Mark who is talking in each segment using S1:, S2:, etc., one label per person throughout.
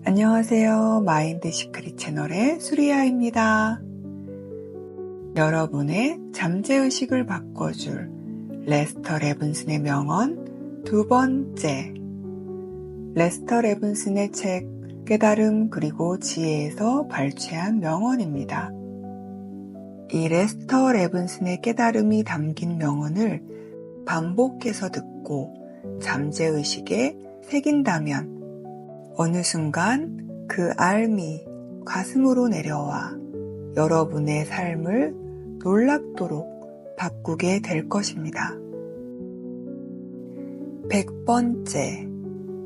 S1: 안녕하세요. 마인드 시크릿 채널의 수리아입니다. 여러분의 잠재의식을 바꿔줄 레스터 레븐슨의 명언 두 번째. 레스터 레븐슨의 책 깨달음 그리고 지혜에서 발췌한 명언입니다. 이 레스터 레븐슨의 깨달음이 담긴 명언을 반복해서 듣고 잠재의식에 새긴다면 어느 순간 그 알미 가슴으로 내려와 여러분의 삶을 놀랍도록 바꾸게 될 것입니다. 100번째.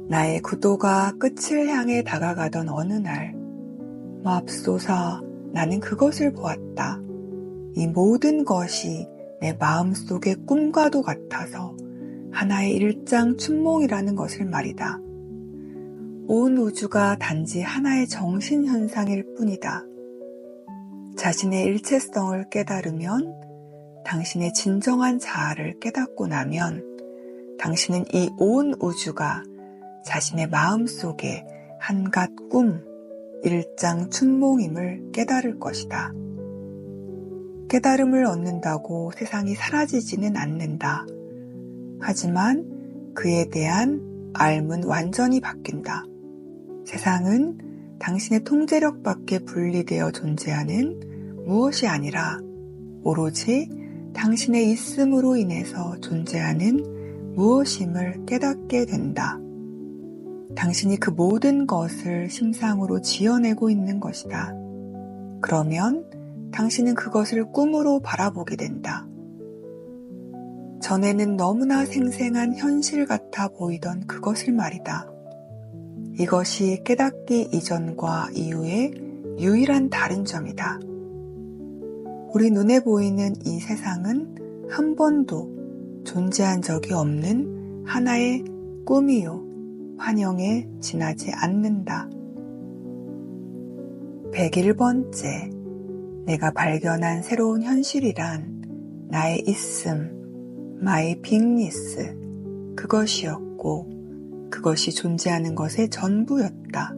S1: 나의 구도가 끝을 향해 다가가던 어느 날, 맙소사, 나는 그것을 보았다. 이 모든 것이 내 마음속의 꿈과도 같아서 하나의 일장춘몽이라는 것을 말이다. 온 우주가 단지 하나의 정신현상일 뿐이다. 자신의 일체성을 깨달으면, 당신의 진정한 자아를 깨닫고 나면 당신은 이 온 우주가 자신의 마음속에 한갓 꿈, 일장춘몽임을 깨달을 것이다. 깨달음을 얻는다고 세상이 사라지지는 않는다. 하지만 그에 대한 알은 완전히 바뀐다. 세상은 당신의 통제력 밖에 분리되어 존재하는 무엇이 아니라 오로지 당신의 있음으로 인해서 존재하는 무엇임을 깨닫게 된다. 당신이 그 모든 것을 심상으로 지어내고 있는 것이다. 그러면 당신은 그것을 꿈으로 바라보게 된다. 전에는 너무나 생생한 현실 같아 보이던 그것을 말이다. 이것이 깨닫기 이전과 이후의 유일한 다른 점이다. 우리 눈에 보이는 이 세상은 한 번도 존재한 적이 없는 하나의 꿈이요, 환영에 지나지 않는다. 101번째. 내가 발견한 새로운 현실이란 나의 있음, my beingness, 그것이었고 그것이 존재하는 것의 전부였다.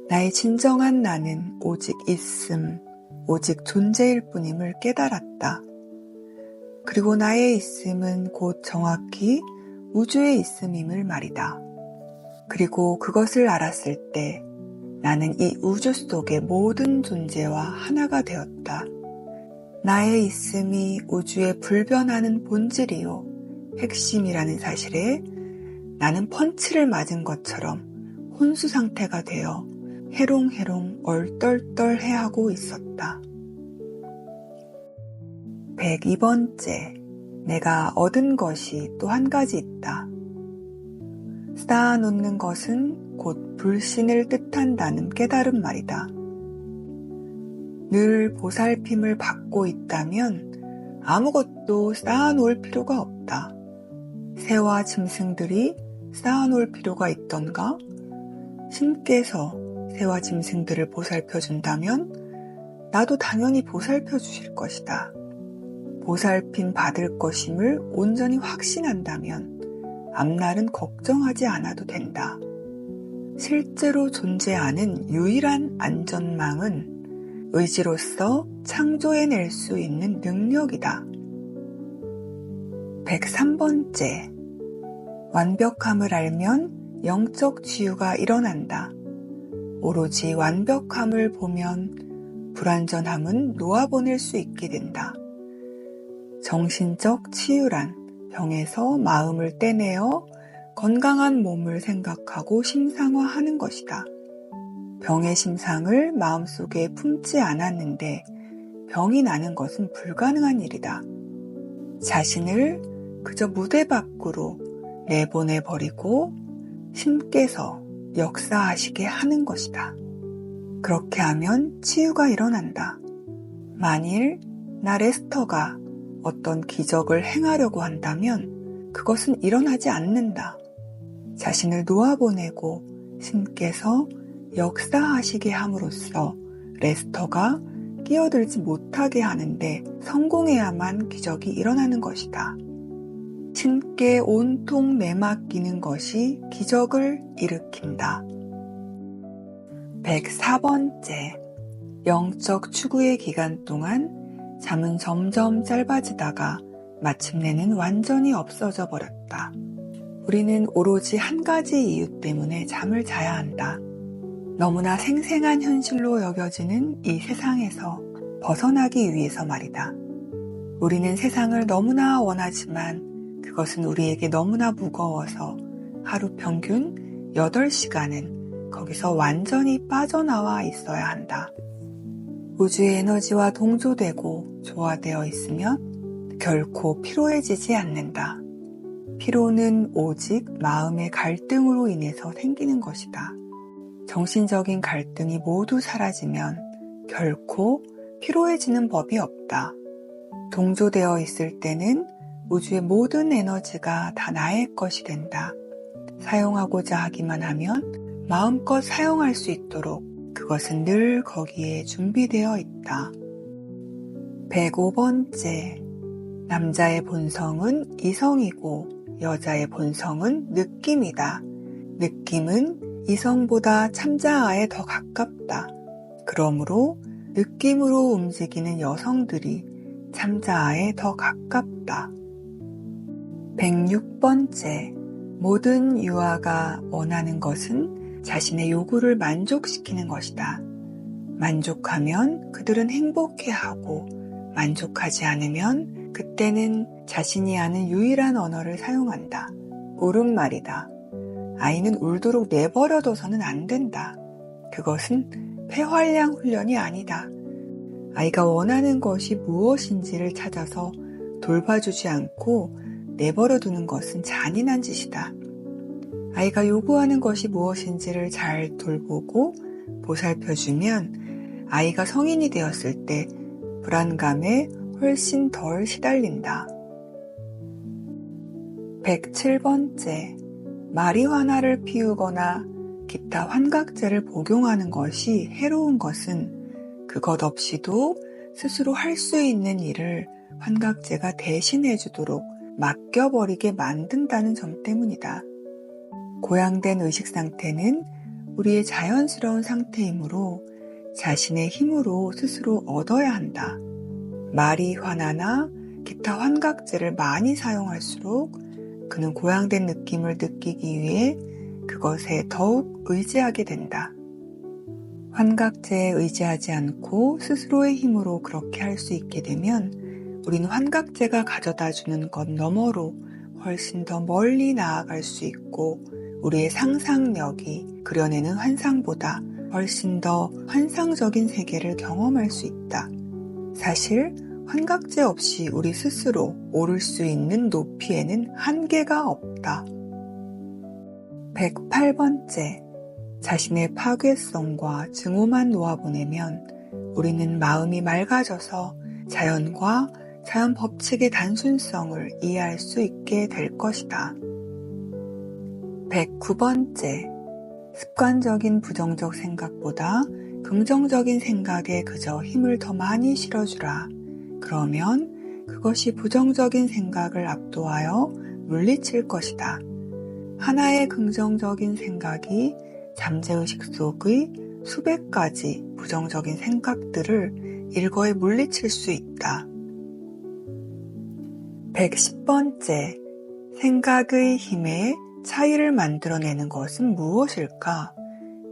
S1: 나의 진정한 나는 오직 있음, 오직 존재일 뿐임을 깨달았다. 그리고 나의 있음은 곧 정확히 우주의 있음임을 말이다. 그리고 그것을 알았을 때 나는 이 우주 속의 모든 존재와 하나가 되었다. 나의 있음이 우주에 불변하는 본질이요, 핵심이라는 사실에 나는 펀치를 맞은 것처럼 혼수 상태가 되어 해롱해롱 얼떨떨해하고 있었다. 102번째. 내가 얻은 것이 또 한 가지 있다. 쌓아놓는 것은 곧 불신을 뜻한다는 깨달음 말이다. 늘 보살핌을 받고 있다면 아무것도 쌓아놓을 필요가 없다. 새와 짐승들이 쌓아놓을 필요가 있던가? 신께서 새와 짐승들을 보살펴준다면 나도 당연히 보살펴 주실 것이다. 보살핌 받을 것임을 온전히 확신한다면 앞날은 걱정하지 않아도 된다. 실제로 존재하는 유일한 안전망은 의지로서 창조해낼 수 있는 능력이다. 103번째. 완벽함을 알면 영적 치유가 일어난다. 오로지 완벽함을 보면 불완전함은 놓아보낼 수 있게 된다. 정신적 치유란 병에서 마음을 떼내어 건강한 몸을 생각하고 심상화하는 것이다. 병의 심상을 마음속에 품지 않았는데 병이 나는 것은 불가능한 일이다. 자신을 그저 무대 밖으로 내보내버리고 신께서 역사하시게 하는 것이다. 그렇게 하면 치유가 일어난다. 만일 나 레스터가 어떤 기적을 행하려고 한다면 그것은 일어나지 않는다. 자신을 놓아보내고 신께서 역사하시게 함으로써 레스터가 끼어들지 못하게 하는데 성공해야만 기적이 일어나는 것이다. 신께 온통 내맡기는 것이 기적을 일으킨다. 104번째. 영적 추구의 기간 동안 잠은 점점 짧아지다가 마침내는 완전히 없어져 버렸다. 우리는 오로지 한 가지 이유 때문에 잠을 자야 한다. 너무나 생생한 현실로 여겨지는 이 세상에서 벗어나기 위해서 말이다. 우리는 세상을 너무나 원하지만 그것은 우리에게 너무나 무거워서 하루 평균 8시간은 거기서 완전히 빠져나와 있어야 한다. 우주의 에너지와 동조되고 조화되어 있으면 결코 피로해지지 않는다. 피로는 오직 마음의 갈등으로 인해서 생기는 것이다. 정신적인 갈등이 모두 사라지면 결코 피로해지는 법이 없다. 동조되어 있을 때는 우주의 모든 에너지가 다 나의 것이 된다. 사용하고자 하기만 하면 마음껏 사용할 수 있도록 그것은 늘 거기에 준비되어 있다. 105번째. 남자의 본성은 이성이고 여자의 본성은 느낌이다. 느낌은 이성보다 참자아에 더 가깝다. 그러므로 느낌으로 움직이는 여성들이 참자아에 더 가깝다. 106번째. 모든 유아가 원하는 것은 자신의 요구를 만족시키는 것이다. 만족하면 그들은 행복해하고 만족하지 않으면 그때는 자신이 아는 유일한 언어를 사용한다. 옳은 말이다. 아이는 울도록 내버려둬서는 안 된다. 그것은 폐활량 훈련이 아니다. 아이가 원하는 것이 무엇인지를 찾아서 돌봐주지 않고 내버려두는 것은 잔인한 짓이다. 아이가 요구하는 것이 무엇인지를 잘 돌보고 보살펴주면 아이가 성인이 되었을 때 불안감에 훨씬 덜 시달린다. 107번째. 마리화나를 피우거나 기타 환각제를 복용하는 것이 해로운 것은 그것 없이도 스스로 할 수 있는 일을 환각제가 대신해주도록 맡겨버리게 만든다는 점 때문이다. 고양된 의식 상태는 우리의 자연스러운 상태이므로 자신의 힘으로 스스로 얻어야 한다. 마리화나나 기타 환각제를 많이 사용할수록 그는 고양된 느낌을 느끼기 위해 그것에 더욱 의지하게 된다. 환각제에 의지하지 않고 스스로의 힘으로 그렇게 할 수 있게 되면 우리는 환각제가 가져다주는 것 너머로 훨씬 더 멀리 나아갈 수 있고 우리의 상상력이 그려내는 환상보다 훨씬 더 환상적인 세계를 경험할 수 있다. 사실 환각제 없이 우리 스스로 오를 수 있는 높이에는 한계가 없다. 108번째. 자신의 파괴성과 증오만 놓아보내면 우리는 마음이 맑아져서 자연과 자연 법칙의 단순성을 이해할 수 있게 될 것이다. 109번째. 습관적인 부정적 생각보다 긍정적인 생각에 그저 힘을 더 많이 실어주라. 그러면 그것이 부정적인 생각을 압도하여 물리칠 것이다. 하나의 긍정적인 생각이 잠재의식 속의 수백 가지 부정적인 생각들을 일거에 물리칠 수 있다. 110번째. 생각의 힘에 차이를 만들어내는 것은 무엇일까?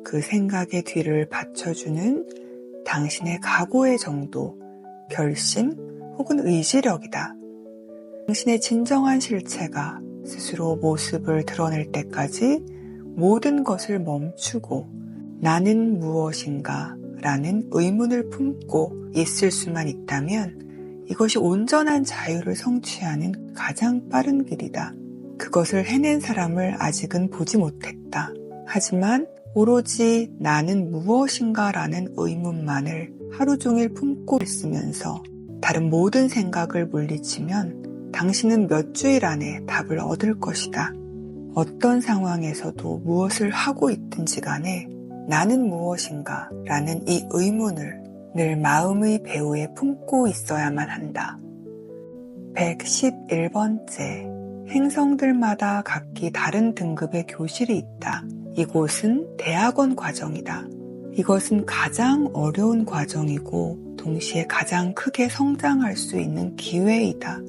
S1: 그 생각의 뒤를 받쳐주는 당신의 각오의 정도, 결심 혹은 의지력이다. 당신의 진정한 실체가 스스로 모습을 드러낼 때까지 모든 것을 멈추고 나는 무엇인가 라는 의문을 품고 있을 수만 있다면 이것이 온전한 자유를 성취하는 가장 빠른 길이다. 그것을 해낸 사람을 아직은 보지 못했다. 하지만 오로지 나는 무엇인가 라는 의문만을 하루 종일 품고 있으면서 다른 모든 생각을 물리치면 당신은 몇 주일 안에 답을 얻을 것이다. 어떤 상황에서도 무엇을 하고 있든지 간에 나는 무엇인가 라는 이 의문을 늘 마음의 배후에 품고 있어야만 한다. 111번째. 행성들마다 각기 다른 등급의 교실이 있다. 이곳은 대학원 과정이다. 이것은 가장 어려운 과정이고 동시에 가장 크게 성장할 수 있는 기회이다.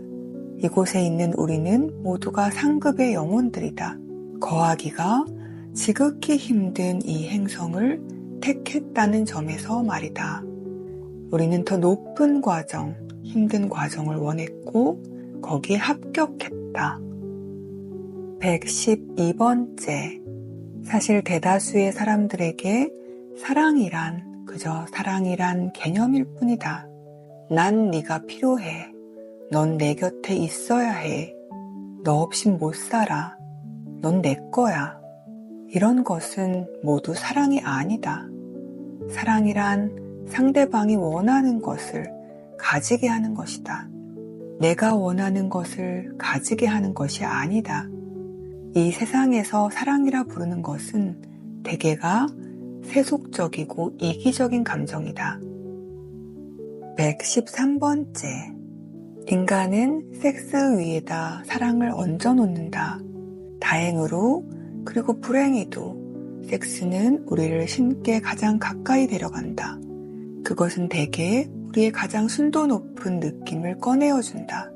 S1: 이곳에 있는 우리는 모두가 상급의 영혼들이다. 거하기가 지극히 힘든 이 행성을 택했다는 점에서 말이다. 우리는 더 높은 과정, 힘든 과정을 원했고 거기에 합격했다. 112번째. 사실 대다수의 사람들에게 사랑이란 그저 사랑이란 개념일 뿐이다. 난 네가 필요해. 넌 내 곁에 있어야 해. 너 없인 못 살아. 넌 내 거야. 이런 것은 모두 사랑이 아니다. 사랑이란 상대방이 원하는 것을 가지게 하는 것이다. 내가 원하는 것을 가지게 하는 것이 아니다. 이 세상에서 사랑이라 부르는 것은 대개가 세속적이고 이기적인 감정이다. 113번째. 인간은 섹스 위에다 사랑을 얹어 놓는다. 다행으로 그리고 불행히도 섹스는 우리를 신께 가장 가까이 데려간다. 그것은 대개 우리의 가장 순도 높은 느낌을 꺼내어준다.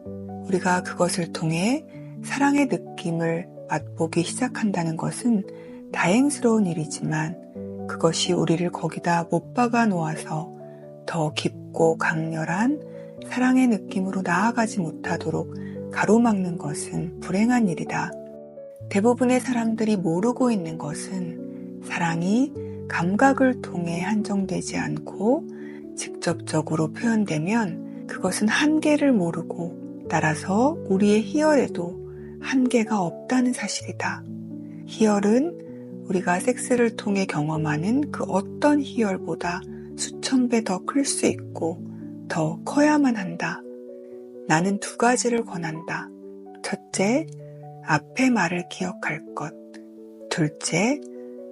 S1: 우리가 그것을 통해 사랑의 느낌을 맛보기 시작한다는 것은 다행스러운 일이지만 그것이 우리를 거기다 못 박아 놓아서 더 깊고 강렬한 사랑의 느낌으로 나아가지 못하도록 가로막는 것은 불행한 일이다. 대부분의 사람들이 모르고 있는 것은 사랑이 감각을 통해 한정되지 않고 직접적으로 표현되면 그것은 한계를 모르고 따라서 우리의 희열에도 한계가 없다는 사실이다. 희열은 우리가 섹스를 통해 경험하는 그 어떤 희열보다 수천 배 더 클 수 있고 더 커야만 한다. 나는 두 가지를 권한다. 첫째, 앞의 말을 기억할 것. 둘째,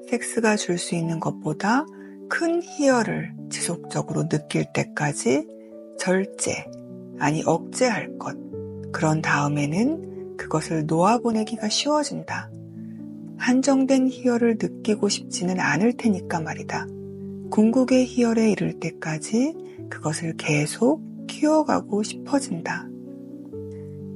S1: 섹스가 줄 수 있는 것보다 큰 희열을 지속적으로 느낄 때까지 절제, 아니 억제할 것. 그런 다음에는 그것을 놓아보내기가 쉬워진다. 한정된 희열을 느끼고 싶지는 않을 테니까 말이다. 궁극의 희열에 이를 때까지 그것을 계속 키워가고 싶어진다.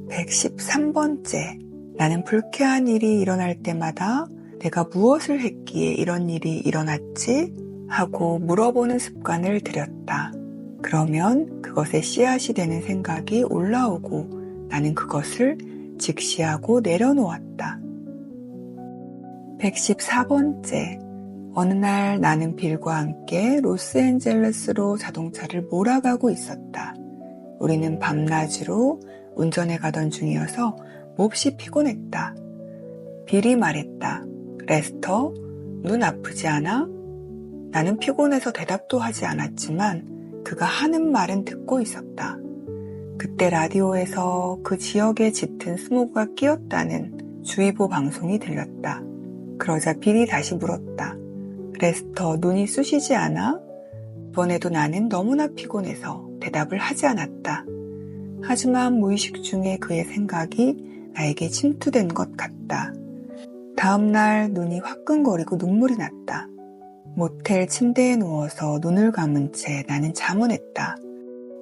S1: 113번째. 나는 불쾌한 일이 일어날 때마다 내가 무엇을 했기에 이런 일이 일어났지? 하고 물어보는 습관을 들였다. 그러면 그것에 씨앗이 되는 생각이 올라오고 나는 그것을 직시하고 내려놓았다. 114번째. 어느 날 나는 빌과 함께 로스앤젤레스로 자동차를 몰아가고 있었다. 우리는 밤낮으로 운전해 가던 중이어서 몹시 피곤했다. 빌이 말했다. 레스터, 눈 아프지 않아? 나는 피곤해서 대답도 하지 않았지만 그가 하는 말은 듣고 있었다. 그때 라디오에서 그 지역에 짙은 스모그가 끼었다는 주의보 방송이 들렸다. 그러자 빌이 다시 물었다. 레스터, 눈이 쑤시지 않아? 이번에도 나는 너무나 피곤해서 대답을 하지 않았다. 하지만 무의식 중에 그의 생각이 나에게 침투된 것 같다. 다음날 눈이 화끈거리고 눈물이 났다. 모텔 침대에 누워서 눈을 감은 채 나는 자문했다.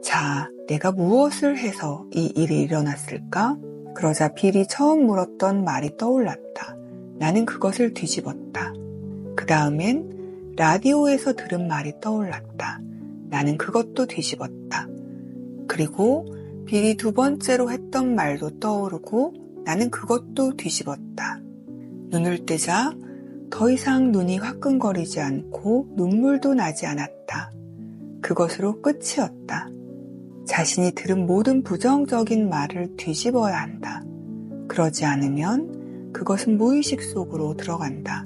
S1: 자, 내가 무엇을 해서 이 일이 일어났을까? 그러자 빌이 처음 물었던 말이 떠올랐다. 나는 그것을 뒤집었다. 그 다음엔 라디오에서 들은 말이 떠올랐다. 나는 그것도 뒤집었다. 그리고 빌이 두 번째로 했던 말도 떠오르고 나는 그것도 뒤집었다. 눈을 뜨자 더 이상 눈이 화끈거리지 않고 눈물도 나지 않았다. 그것으로 끝이었다. 자신이 들은 모든 부정적인 말을 뒤집어야 한다. 그러지 않으면 그것은 무의식 속으로 들어간다.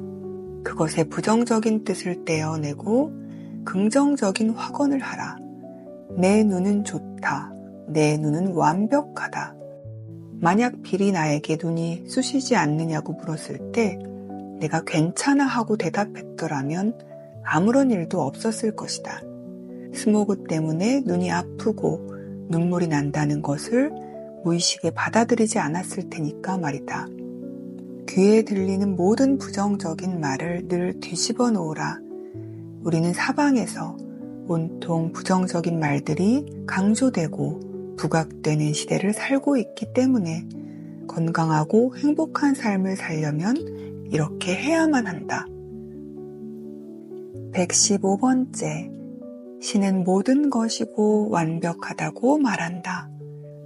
S1: 그것의 부정적인 뜻을 떼어내고 긍정적인 확언을 하라. 내 눈은 좋다. 내 눈은 완벽하다. 만약 빌이 나에게 눈이 쑤시지 않느냐고 물었을 때 내가 괜찮아 하고 대답했더라면 아무런 일도 없었을 것이다. 스모그 때문에 눈이 아프고 눈물이 난다는 것을 무의식에 받아들이지 않았을 테니까 말이다. 귀에 들리는 모든 부정적인 말을 늘 뒤집어 놓으라. 우리는 사방에서 온통 부정적인 말들이 강조되고 부각되는 시대를 살고 있기 때문에 건강하고 행복한 삶을 살려면 이렇게 해야만 한다. 115번째, 신은 모든 것이고 완벽하다고 말한다.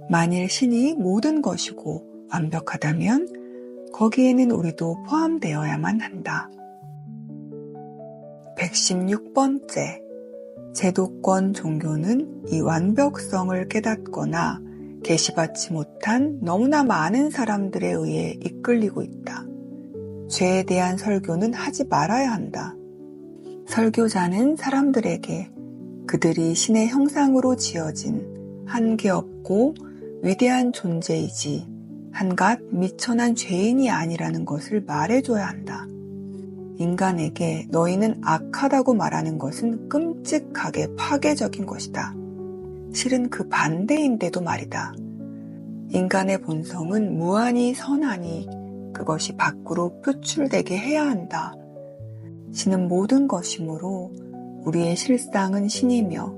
S1: 만일 신이 모든 것이고 완벽하다면 거기에는 우리도 포함되어야만 한다. 116번째, 제도권 종교는 이 완벽성을 깨닫거나 계시받지 못한 너무나 많은 사람들에 의해 이끌리고 있다. 죄에 대한 설교는 하지 말아야 한다. 설교자는 사람들에게 그들이 신의 형상으로 지어진 한계없고 위대한 존재이지 한갓 미천한 죄인이 아니라는 것을 말해줘야 한다. 인간에게 너희는 악하다고 말하는 것은 끔찍하게 파괴적인 것이다. 실은 그 반대인데도 말이다. 인간의 본성은 무한히 선하니 그것이 밖으로 표출되게 해야 한다. 신은 모든 것이므로 우리의 실상은 신이며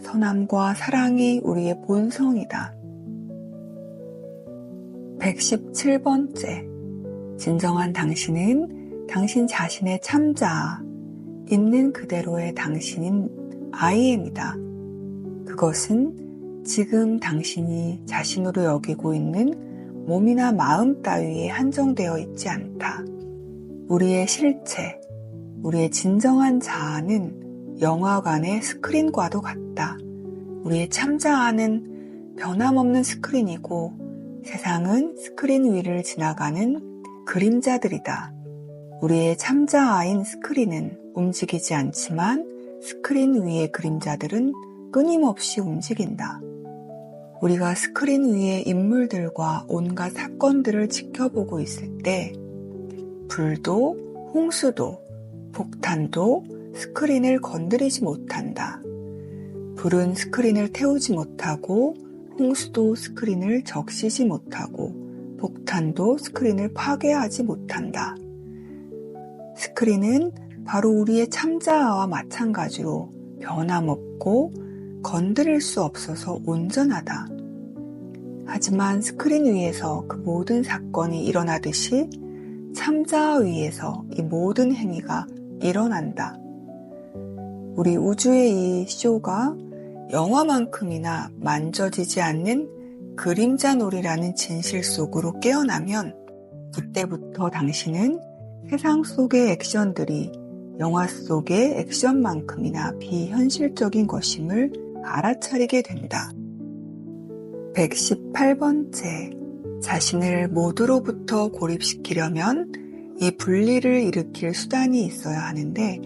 S1: 선함과 사랑이 우리의 본성이다. 117번째, 진정한 당신은 당신 자신의 참자, 있는 그대로의 당신인 IM이다. 그것은 지금 당신이 자신으로 여기고 있는 몸이나 마음 따위에 한정되어 있지 않다. 우리의 실체, 우리의 진정한 자아는 영화관의 스크린과도 같다. 우리의 참자아는 변함없는 스크린이고 세상은 스크린 위를 지나가는 그림자들이다. 우리의 참자아인 스크린은 움직이지 않지만 스크린 위의 그림자들은 끊임없이 움직인다. 우리가 스크린 위의 인물들과 온갖 사건들을 지켜보고 있을 때 불도, 홍수도, 폭탄도 스크린을 건드리지 못한다. 불은 스크린을 태우지 못하고 홍수도 스크린을 적시지 못하고 폭탄도 스크린을 파괴하지 못한다. 스크린은 바로 우리의 참자아와 마찬가지로 변함없고 건드릴 수 없어서 온전하다. 하지만 스크린 위에서 그 모든 사건이 일어나듯이 참자아 위에서 이 모든 행위가 일어난다. 우리 우주의 이 쇼가 영화만큼이나 만져지지 않는 그림자놀이라는 진실 속으로 깨어나면 그때부터 당신은 세상 속의 액션들이 영화 속의 액션만큼이나 비현실적인 것임을 알아차리게 된다. 118번째, 자신을 모두로부터 고립시키려면 이 분리를 일으킬 수단이 있어야 하는데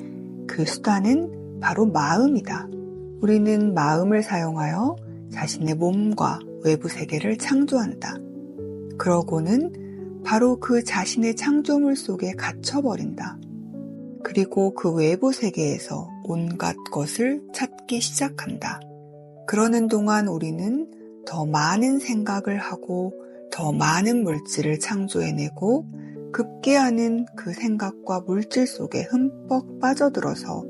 S1: 그 수단은 바로 마음이다. 우리는 마음을 사용하여 자신의 몸과 외부 세계를 창조한다. 그러고는 바로 그 자신의 창조물 속에 갇혀버린다. 그리고 그 외부 세계에서 온갖 것을 찾기 시작한다. 그러는 동안 우리는 더 많은 생각을 하고 더 많은 물질을 창조해내고 급기야는 그 생각과 물질 속에 흠뻑 빠져들어서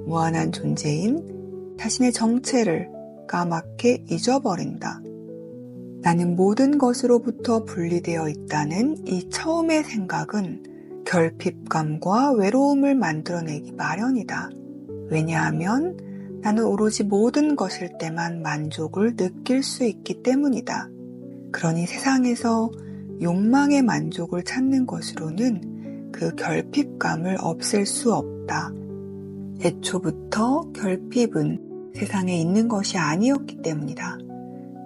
S1: 무한한 존재인 자신의 정체를 까맣게 잊어버린다. 나는 모든 것으로부터 분리되어 있다는 이 처음의 생각은 결핍감과 외로움을 만들어내기 마련이다. 왜냐하면 나는 오로지 모든 것일 때만 만족을 느낄 수 있기 때문이다. 그러니 세상에서 욕망의 만족을 찾는 것으로는 그 결핍감을 없앨 수 없다. 애초부터 결핍은 세상에 있는 것이 아니었기 때문이다.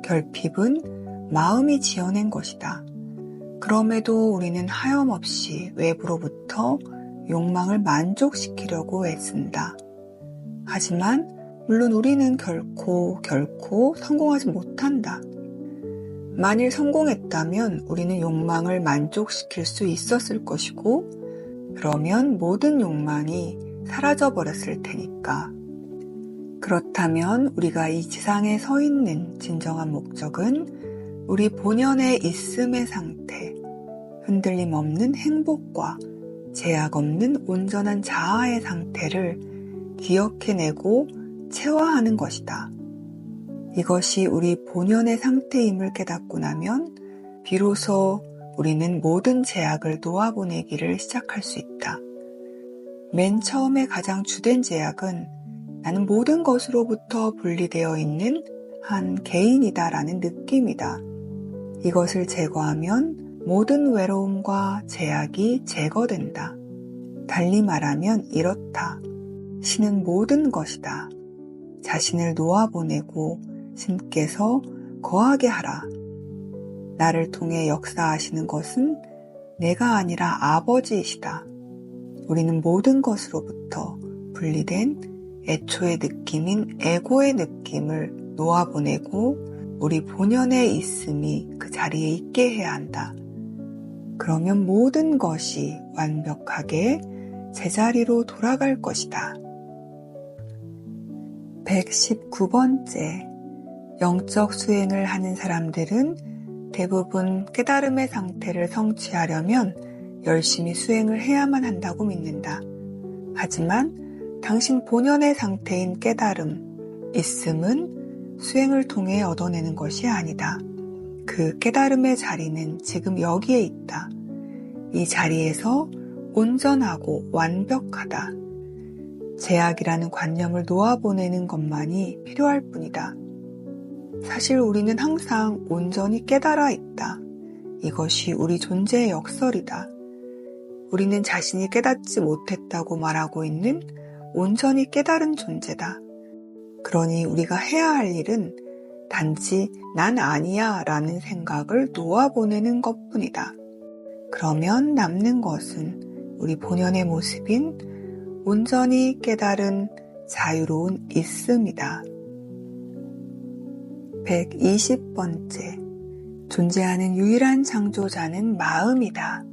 S1: 결핍은 마음이 지어낸 것이다. 그럼에도 우리는 하염없이 외부로부터 욕망을 만족시키려고 애쓴다. 하지만 물론 우리는 결코 성공하지 못한다. 만일 성공했다면 우리는 욕망을 만족시킬 수 있었을 것이고 그러면 모든 욕망이 사라져버렸을 테니까. 그렇다면 우리가 이 지상에 서 있는 진정한 목적은 우리 본연의 있음의 상태, 흔들림 없는 행복과 제약 없는 온전한 자아의 상태를 기억해내고 체화하는 것이다. 이것이 우리 본연의 상태임을 깨닫고 나면 비로소 우리는 모든 제약을 놓아보내기를 시작할 수 있다. 맨 처음에 가장 주된 제약은 나는 모든 것으로부터 분리되어 있는 한 개인이다라는 느낌이다. 이것을 제거하면 모든 외로움과 제약이 제거된다. 달리 말하면 이렇다. 신은 모든 것이다. 자신을 놓아보내고 신께서 거하게 하라. 나를 통해 역사하시는 것은 내가 아니라 아버지이시다. 우리는 모든 것으로부터 분리된 애초의 느낌인 에고의 느낌을 놓아보내고 우리 본연의 있음이 그 자리에 있게 해야 한다. 그러면 모든 것이 완벽하게 제자리로 돌아갈 것이다. 119번째, 영적 수행을 하는 사람들은 대부분 깨달음의 상태를 성취하려면 열심히 수행을 해야만 한다고 믿는다. 하지만 당신 본연의 상태인 깨달음, 있음은 수행을 통해 얻어내는 것이 아니다. 그 깨달음의 자리는 지금 여기에 있다. 이 자리에서 온전하고 완벽하다. 제약이라는 관념을 놓아보내는 것만이 필요할 뿐이다. 사실 우리는 항상 온전히 깨달아 있다. 이것이 우리 존재의 역설이다. 우리는 자신이 깨닫지 못했다고 말하고 있는 온전히 깨달은 존재다. 그러니 우리가 해야 할 일은 단지 난 아니야 라는 생각을 놓아보내는 것뿐이다. 그러면 남는 것은 우리 본연의 모습인 온전히 깨달은 자유로운 있음이다. 120번째, 존재하는 유일한 창조자는 마음이다.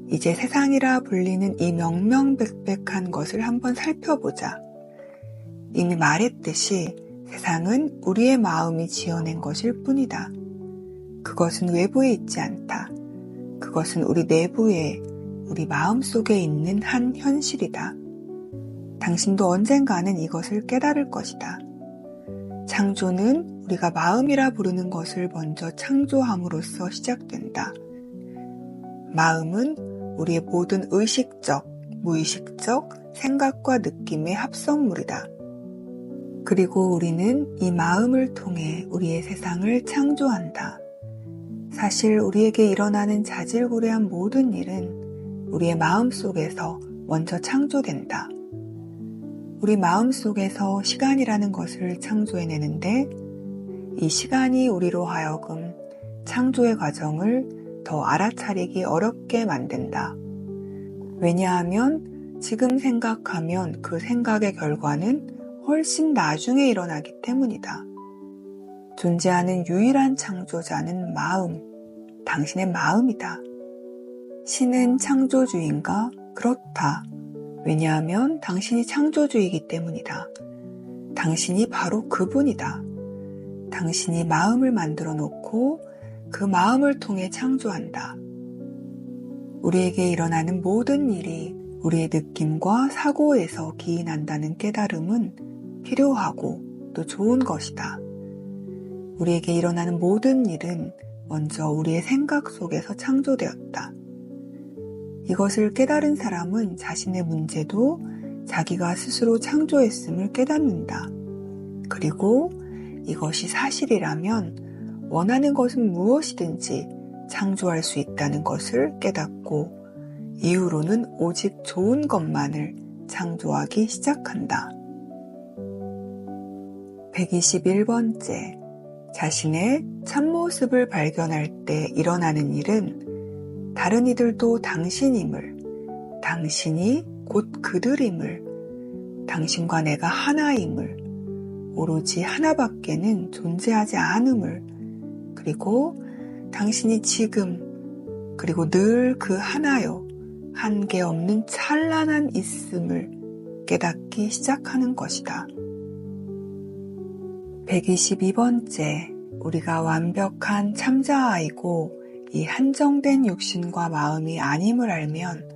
S1: 이제 세상이라 불리는 이 명명백백한 것을 한번 살펴보자. 이미 말했듯이 세상은 우리의 마음이 지어낸 것일 뿐이다. 그것은 외부에 있지 않다. 그것은 우리 내부에, 우리 마음속에 있는 한 현실이다. 당신도 언젠가는 이것을 깨달을 것이다. 창조는 우리가 마음이라 부르는 것을 먼저 창조함으로써 시작된다. 마음은 우리의 모든 의식적, 무의식적 생각과 느낌의 합성물이다. 그리고 우리는 이 마음을 통해 우리의 세상을 창조한다. 사실 우리에게 일어나는 자질구레한 모든 일은 우리의 마음 속에서 먼저 창조된다. 우리 마음 속에서 시간이라는 것을 창조해내는데 이 시간이 우리로 하여금 창조의 과정을 더 알아차리기 어렵게 만든다. 왜냐하면 지금 생각하면 그 생각의 결과는 훨씬 나중에 일어나기 때문이다. 존재하는 유일한 창조자는 마음, 당신의 마음이다. 신은 창조주인가? 그렇다. 왜냐하면 당신이 창조주이기 때문이다. 당신이 바로 그분이다. 당신이 마음을 만들어 놓고 그 마음을 통해 창조한다. 우리에게 일어나는 모든 일이 우리의 느낌과 사고에서 기인한다는 깨달음은 필요하고 또 좋은 것이다. 우리에게 일어나는 모든 일은 먼저 우리의 생각 속에서 창조되었다. 이것을 깨달은 사람은 자신의 문제도 자기가 스스로 창조했음을 깨닫는다. 그리고 이것이 사실이라면 원하는 것은 무엇이든지 창조할 수 있다는 것을 깨닫고 이후로는 오직 좋은 것만을 창조하기 시작한다. 121번째, 자신의 참모습을 발견할 때 일어나는 일은 다른 이들도 당신임을, 당신이 곧 그들임을, 당신과 내가 하나임을, 오로지 하나밖에는 존재하지 않음을, 그리고 당신이 지금, 그리고 늘 그 하나요, 한계 없는 찬란한 있음을 깨닫기 시작하는 것이다. 122번째, 우리가 완벽한 참자아이고 이 한정된 육신과 마음이 아님을 알면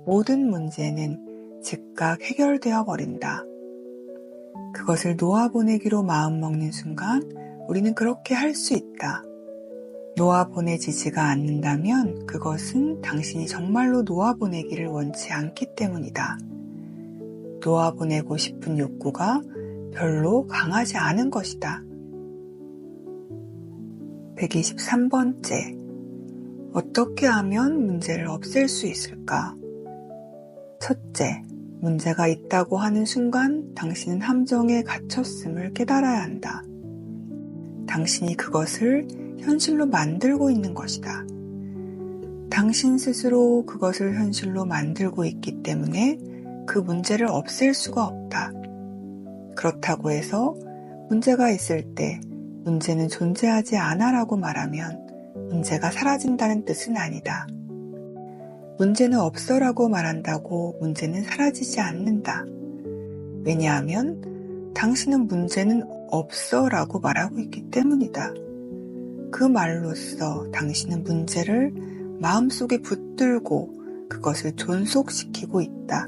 S1: 모든 문제는 즉각 해결되어 버린다. 그것을 놓아보내기로 마음먹는 순간 우리는 그렇게 할 수 있다. 놓아보내지지가 않는다면 그것은 당신이 정말로 놓아보내기를 원치 않기 때문이다. 놓아보내고 싶은 욕구가 별로 강하지 않은 것이다. 123번째. 어떻게 하면 문제를 없앨 수 있을까? 첫째, 문제가 있다고 하는 순간 당신은 함정에 갇혔음을 깨달아야 한다. 당신이 그것을 현실로 만들고 있는 것이다. 당신 스스로 그것을 현실로 만들고 있기 때문에 그 문제를 없앨 수가 없다. 그렇다고 해서 문제가 있을 때 문제는 존재하지 않아라고 말하면 문제가 사라진다는 뜻은 아니다. 문제는 없어라고 말한다고 문제는 사라지지 않는다. 왜냐하면 당신은 문제는 없어라고 말하고 있기 때문이다. 그 말로써 당신은 문제를 마음속에 붙들고 그것을 존속시키고 있다.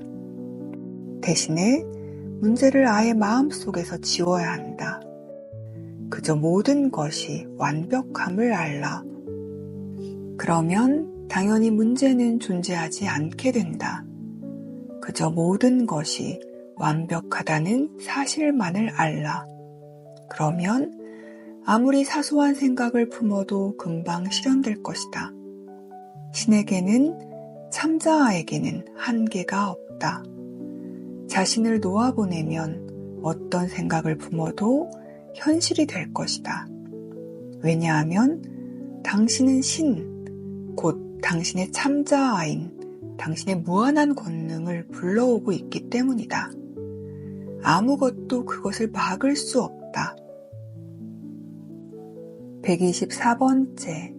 S1: 대신에 문제를 아예 마음속에서 지워야 한다. 그저 모든 것이 완벽함을 알라. 그러면 당연히 문제는 존재하지 않게 된다. 그저 모든 것이 완벽하다는 사실만을 알라. 그러면 아무리 사소한 생각을 품어도 금방 실현될 것이다. 신에게는 참자아에게는 한계가 없다. 자신을 놓아보내면 어떤 생각을 품어도 현실이 될 것이다. 왜냐하면 당신은 신, 곧 당신의 참자아인 당신의 무한한 권능을 불러오고 있기 때문이다. 아무것도 그것을 막을 수 없다. 124번째.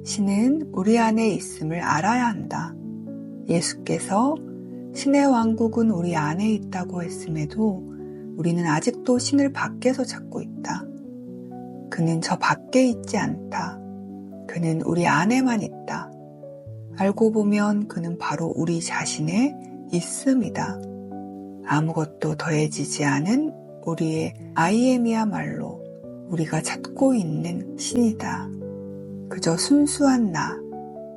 S1: 신은 우리 안에 있음을 알아야 한다. 예수께서 신의 왕국은 우리 안에 있다고 했음에도 우리는 아직도 신을 밖에서 찾고 있다. 그는 저 밖에 있지 않다. 그는 우리 안에만 있다. 알고 보면 그는 바로 우리 자신의 있음이다. 아무것도 더해지지 않은 우리의 아이엠이야말로 우리가 찾고 있는 신이다. 그저 순수한 나,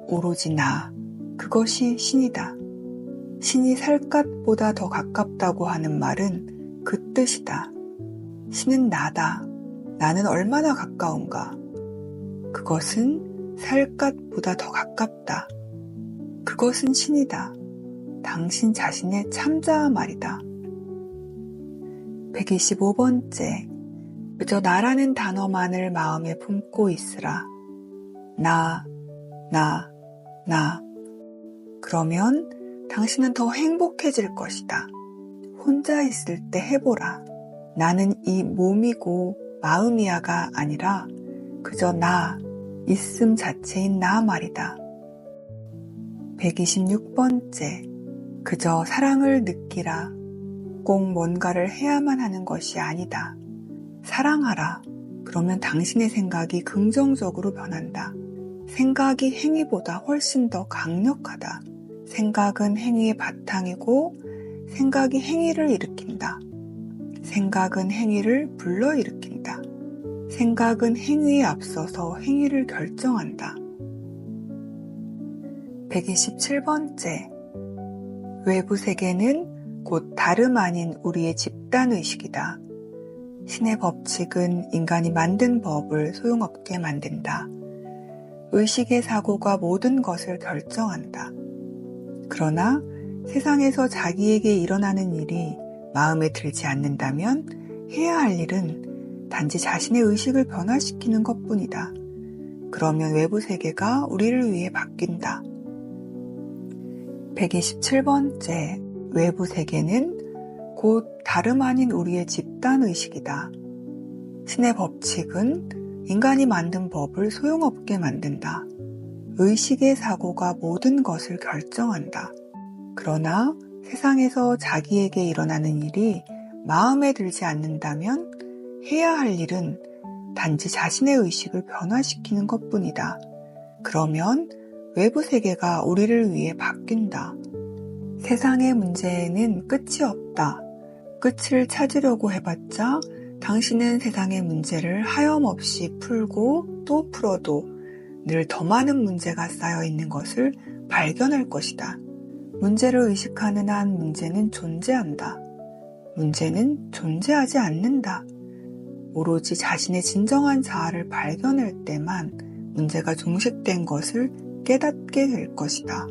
S1: 오로지 나, 그것이 신이다. 신이 살갗보다 더 가깝다고 하는 말은 그 뜻이다. 신은 나다. 나는 얼마나 가까운가? 그것은 살갗보다 더 가깝다. 그것은 신이다. 당신 자신의 참자아 말이다. 125번째. 그저 나라는 단어만을 마음에 품고 있으라. 나. 그러면 당신은 더 행복해질 것이다. 혼자 있을 때 해보라. 나는 이 몸이고 마음이야가 아니라 그저 나, 있음 자체인 나 말이다. 126번째. 그저 사랑을 느끼라. 꼭 뭔가를 해야만 하는 것이 아니다. 사랑하라. 그러면 당신의 생각이 긍정적으로 변한다. 생각이 행위보다 훨씬 더 강력하다. 생각은 행위의 바탕이고 생각이 행위를 일으킨다. 생각은 행위를 불러일으킨다. 생각은 행위에 앞서서 행위를 결정한다. 127번째. 외부 세계는 곧 다름 아닌 우리의 집단의식이다. 신의 법칙은 인간이 만든 법을 소용없게 만든다. 의식의 사고가 모든 것을 결정한다. 그러나 세상에서 자기에게 일어나는 일이 마음에 들지 않는다면 해야 할 일은 단지 자신의 의식을 변화시키는 것뿐이다. 그러면 외부 세계가 우리를 위해 바뀐다. 127번째. 외부 세계는 곧 다름 아닌 우리의 집단의식이다. 신의 법칙은 인간이 만든 법을 소용없게 만든다. 의식의 사고가 모든 것을 결정한다. 그러나 세상에서 자기에게 일어나는 일이 마음에 들지 않는다면 해야 할 일은 단지 자신의 의식을 변화시키는 것뿐이다. 그러면 외부 세계가 우리를 위해 바뀐다. 세상의 문제에는 끝이 없다. 끝을 찾으려고 해봤자 당신은 세상의 문제를 하염없이 풀고 또 풀어도 늘 더 많은 문제가 쌓여 있는 것을 발견할 것이다. 문제를 의식하는 한 문제는 존재한다. 문제는 존재하지 않는다. 오로지 자신의 진정한 자아를 발견할 때만 문제가 종식된 것을 깨닫게 될 것이다.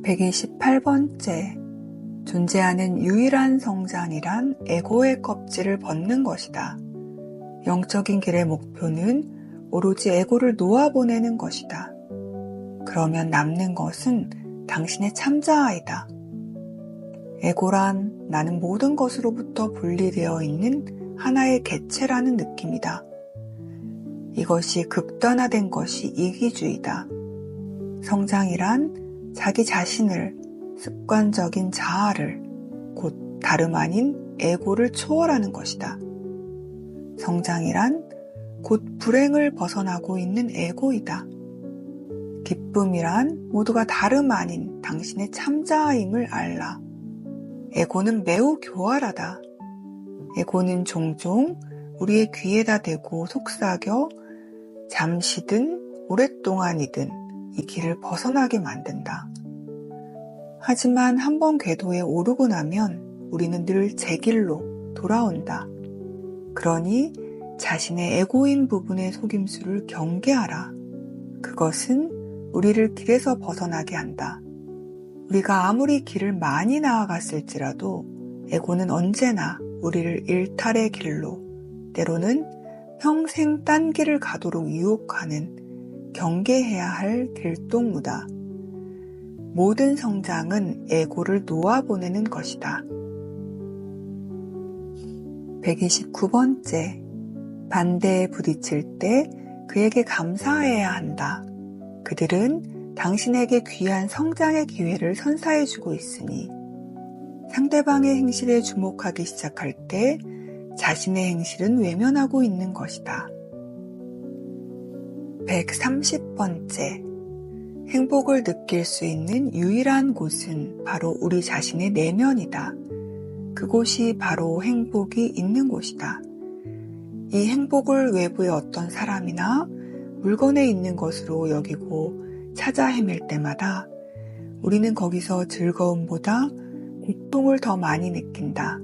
S1: 128번째, 존재하는 유일한 성장이란 에고의 껍질을 벗는 것이다. 영적인 길의 목표는 오로지 에고를 놓아보내는 것이다. 그러면 남는 것은 당신의 참자아이다. 에고란 나는 모든 것으로부터 분리되어 있는 하나의 개체라는 느낌이다. 이것이 극단화된 것이 이기주의다. 성장이란 자기 자신을, 습관적인 자아를, 곧 다름 아닌 에고를 초월하는 것이다. 성장이란 곧 불행을 벗어나고 있는 에고이다. 기쁨이란 모두가 다름 아닌 당신의 참자아임을 알라. 에고는 매우 교활하다. 에고는 종종 우리의 귀에다 대고 속삭여 잠시든 오랫동안이든 이 길을 벗어나게 만든다. 하지만 한번 궤도에 오르고 나면 우리는 늘 제 길로 돌아온다. 그러니 자신의 에고인 부분의 속임수를 경계하라. 그것은 우리를 길에서 벗어나게 한다. 우리가 아무리 길을 많이 나아갔을지라도 에고는 언제나 우리를 일탈의 길로, 때로는 평생 딴 길을 가도록 유혹하는 경계해야 할 길동무다. 모든 성장은 에고를 놓아보내는 것이다. 129번째, 반대에 부딪힐 때 그에게 감사해야 한다. 그들은 당신에게 귀한 성장의 기회를 선사해주고 있으니 상대방의 행실에 주목하기 시작할 때 자신의 행실은 외면하고 있는 것이다. 130번째, 행복을 느낄 수 있는 유일한 곳은 바로 우리 자신의 내면이다. 그곳이 바로 행복이 있는 곳이다. 이 행복을 외부의 어떤 사람이나 물건에 있는 것으로 여기고 찾아 헤맬 때마다 우리는 거기서 즐거움보다 고통을 더 많이 느낀다.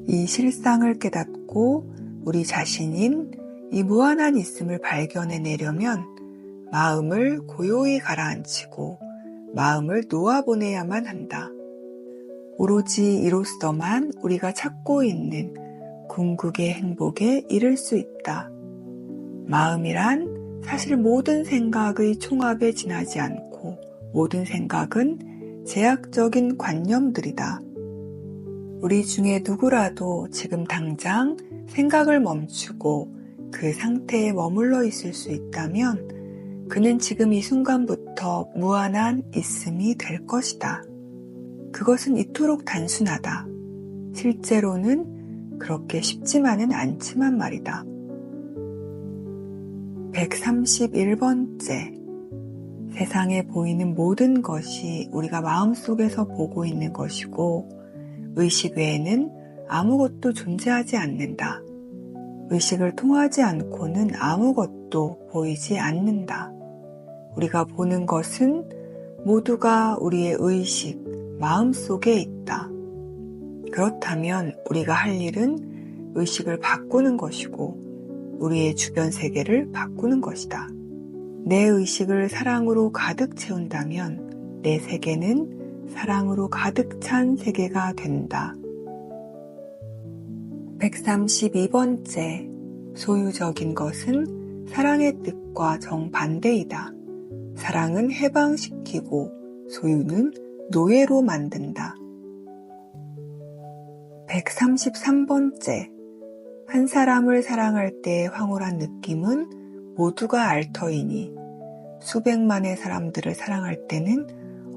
S1: 이 실상을 깨닫고 우리 자신인 이 무한한 있음을 발견해내려면 마음을 고요히 가라앉히고 마음을 놓아보내야만 한다. 오로지 이로써만 우리가 찾고 있는 궁극의 행복에 이를 수 있다. 마음이란 사실 모든 생각의 총합에 지나지 않고 모든 생각은 제약적인 관념들이다. 우리 중에 누구라도 지금 당장 생각을 멈추고 그 상태에 머물러 있을 수 있다면 그는 지금 이 순간부터 무한한 있음이 될 것이다. 그것은 이토록 단순하다. 실제로는 그렇게 쉽지만은 않지만 말이다. 131번째, 세상에 보이는 모든 것이 우리가 마음속에서 보고 있는 것이고 의식 외에는 아무것도 존재하지 않는다. 의식을 통하지 않고는 아무것도 보이지 않는다. 우리가 보는 것은 모두가 우리의 의식, 마음속에 있다. 그렇다면 우리가 할 일은 의식을 바꾸는 것이고 우리의 주변 세계를 바꾸는 것이다. 내 의식을 사랑으로 가득 채운다면 내 세계는 사랑으로 가득 찬 세계가 된다. 132번째, 소유적인 것은 사랑의 뜻과 정반대이다. 사랑은 해방시키고 소유는 노예로 만든다. 133번째, 한 사람을 사랑할 때의 황홀한 느낌은 모두가 알 터이니 수백만의 사람들을 사랑할 때는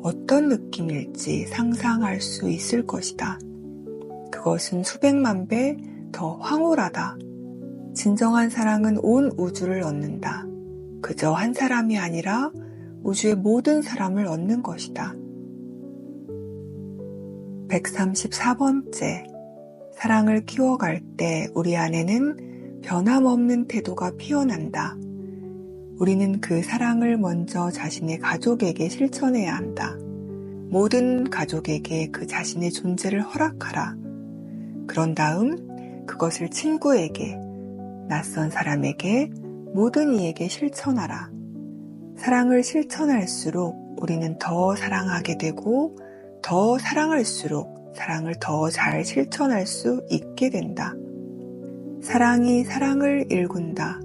S1: 어떤 느낌일지 상상할 수 있을 것이다. 그것은 수백만 배 더 황홀하다. 진정한 사랑은 온 우주를 얻는다. 그저 한 사람이 아니라 우주의 모든 사람을 얻는 것이다. 134번째, 사랑을 키워갈 때 우리 안에는 변함없는 태도가 피어난다. 우리는 그 사랑을 먼저 자신의 가족에게 실천해야 한다. 모든 가족에게 그 자신의 존재를 허락하라. 그런 다음 그것을 친구에게, 낯선 사람에게, 모든 이에게 실천하라. 사랑을 실천할수록 우리는 더 사랑하게 되고 더 사랑할수록 사랑을 더 잘 실천할 수 있게 된다. 사랑이 사랑을 일군다.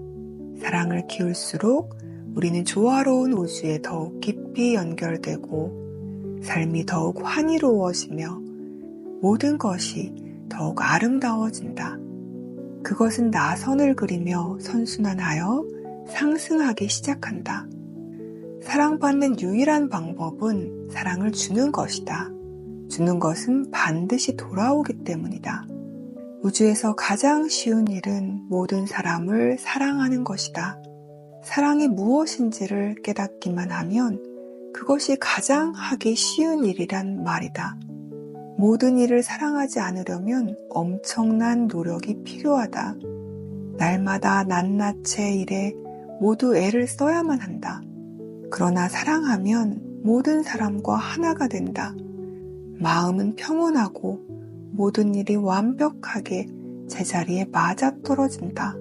S1: 사랑을 키울수록 우리는 조화로운 우주에 더욱 깊이 연결되고 삶이 더욱 환희로워지며 모든 것이 더욱 아름다워진다. 그것은 나선을 그리며 선순환하여 상승하기 시작한다. 사랑받는 유일한 방법은 사랑을 주는 것이다. 주는 것은 반드시 돌아오기 때문이다. 우주에서 가장 쉬운 일은 모든 사람을 사랑하는 것이다. 사랑이 무엇인지를 깨닫기만 하면 그것이 가장 하기 쉬운 일이란 말이다. 모든 일을 사랑하지 않으려면 엄청난 노력이 필요하다. 날마다 낱낱의 일에 모두 애를 써야만 한다. 그러나 사랑하면 모든 사람과 하나가 된다. 마음은 평온하고 모든 일이 완벽하게 제자리에 맞아떨어진다.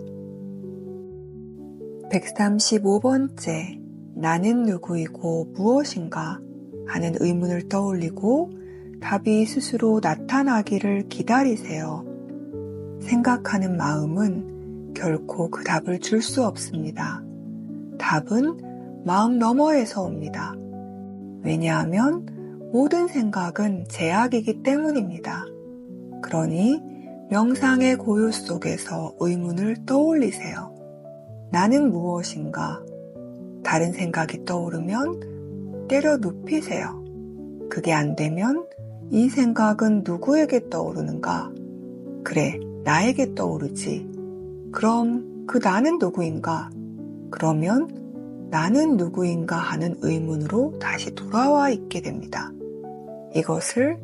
S1: 135번째, 나는 누구이고 무엇인가 하는 의문을 떠올리고 답이 스스로 나타나기를 기다리세요. 생각하는 마음은 결코 그 답을 줄 수 없습니다. 답은 마음 너머에서 옵니다. 왜냐하면 모든 생각은 제약이기 때문입니다. 그러니 명상의 고요 속에서 의문을 떠올리세요. 나는 무엇인가? 다른 생각이 떠오르면 때려 눕히세요. 그게 안 되면 이 생각은 누구에게 떠오르는가? 그래, 나에게 떠오르지. 그럼 그 나는 누구인가? 그러면 나는 누구인가 하는 의문으로 다시 돌아와 있게 됩니다. 이것을